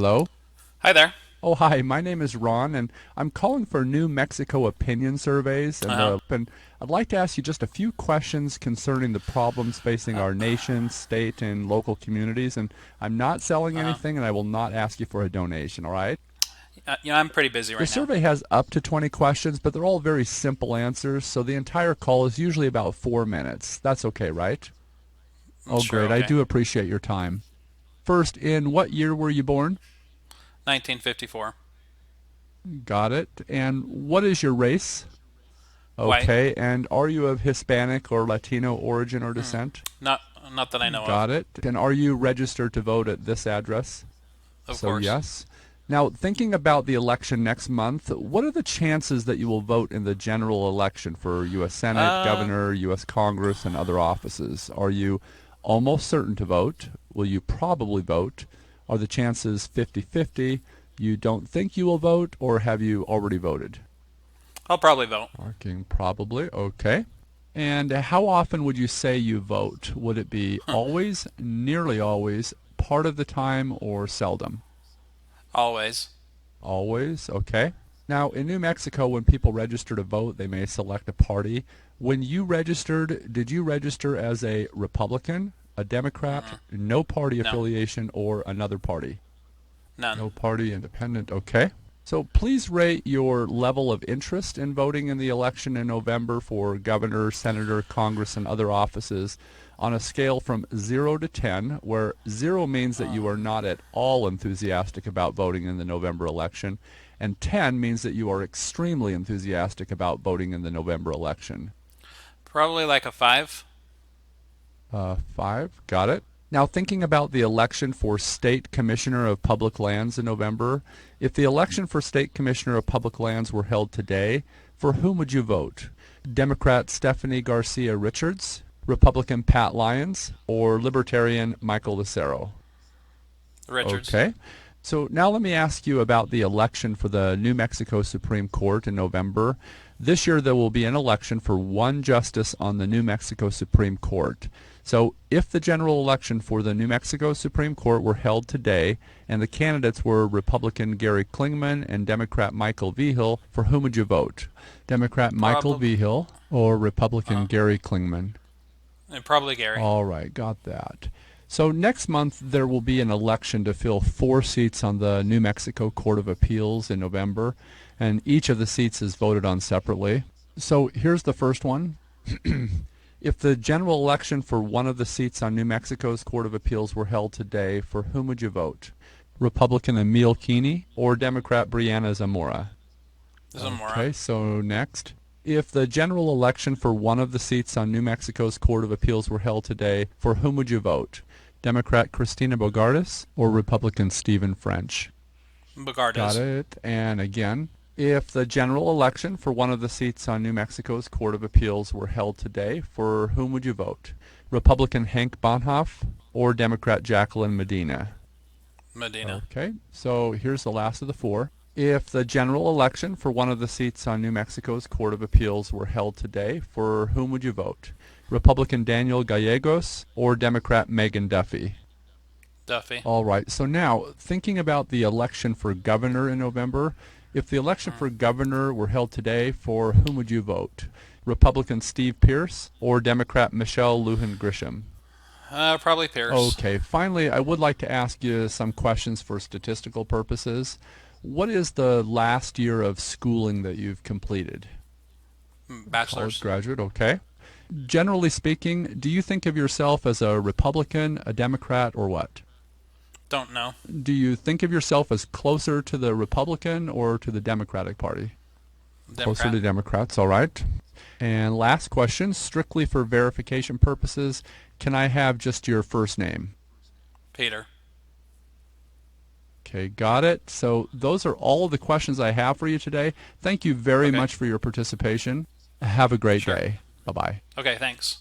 Hello? Hi there. Oh, hi. My name is Ron, and I'm calling for New Mexico opinion surveys. Uh-huh. And I'd like to ask you just a few questions concerning the problems facing Uh, our nation, state, and local communities. And I'm not selling uh-huh. anything, and I will not ask you for a donation, all right? I'm pretty busy The right now. survey has up to 20 questions, but they're all very simple answers, so the entire call is usually about 4 minutes. That's okay, right? Oh, Sure, great. I okay. do appreciate your time. First, in what year were you born? 1954. Got it. And what is your race? White. Okay, and are you of Hispanic or Latino origin or Hmm. descent? Not not that I know of. Got it. And are you registered to vote at this address? Of So course. yes. Now, thinking about the election next month, what are the chances that you will vote in the general election for U.S. Senate, Uh, Governor, U.S. Congress, and other offices? Are you almost certain to vote? Will you probably vote? Are the chances 50-50? You don't think you will vote, or have you already voted? I'll probably vote. Marking probably. Okay. And how often would you say you vote? Would it be always, nearly always, part of the time, or seldom? Always. Always. Okay. Now, in New Mexico, when people register to vote, they may select a party. When you registered, did you register as a Republican, a Democrat, Mm-mm. no party No. affiliation, or another party? None. No party, independent. Okay. So please rate your level of interest in voting in the election in November for governor, senator, Congress, and other offices on a scale from 0 to 10, where 0 means that you Uh, are not at all enthusiastic about voting in the November election, and 10 means that you are extremely enthusiastic about voting in the November election. Probably like a 5. 5. Got it. Now, thinking about the election for State Commissioner of Public Lands in November, if the election for State Commissioner of Public Lands were held today, for whom would you vote? Democrat Stephanie Garcia Richards, Republican Pat Lyons, or Libertarian Michael Lucero? Richards. Okay. So now let me ask you about the election for the New Mexico Supreme Court in November. This year there will be an election for one justice on the New Mexico Supreme Court. So if the general election for the New Mexico Supreme Court were held today and the candidates were Republican Gary Klingman and Democrat Michael Vigil, for whom would you vote? Democrat Michael Probably. Vigil or Republican Uh, Gary Klingman? Probably Gary. All right, got that. So next month there will be an election to fill 4 seats on the New Mexico Court of Appeals in November, and each of the seats is voted on separately. So here's the first one. If the general election for one of the seats on New Mexico's Court of Appeals were held today, for whom would you vote? Republican Emil Keeney or Democrat Brianna Zamora? Zamora. Okay, so next. If the general election for one of the seats on New Mexico's Court of Appeals were held today, for whom would you vote? Democrat Christina Bogartis or Republican Stephen French? Got Bogardez. it. And again, if the general election for one of the seats on New Mexico's Court of Appeals were held today, for whom would you vote? Republican Hank Bonhoff or Democrat Jacqueline Medina? Medina. Okay, so here's the last of the 4. If the general election for one of the seats on New Mexico's Court of Appeals were held today, for whom would you vote? Republican Daniel Gallegos or Democrat Megan Duffy? Duffy. All right, so now thinking about the election for governor in November, if the election Mm. for governor were held today, for whom would you vote? Republican Steve Pierce or Democrat Michelle Lujan Grisham? Probably Pierce. Okay, finally, I would like to ask you some questions for statistical purposes. What is the last year of schooling that you've completed? College Bachelor's. graduate, okay. Generally speaking, do you think of yourself as a Republican, a Democrat, or what? Don't know. Do you think of yourself as closer to the Republican or to the Democratic Party? Closer Democrat. to Democrats, all right. And last question, strictly for verification purposes, can I have just your first name? Peter. Okay, got it. So those are all of the questions I have for you today. Thank you very Okay. much for your participation. Have a great Sure. day. Bye-bye. Okay, thanks.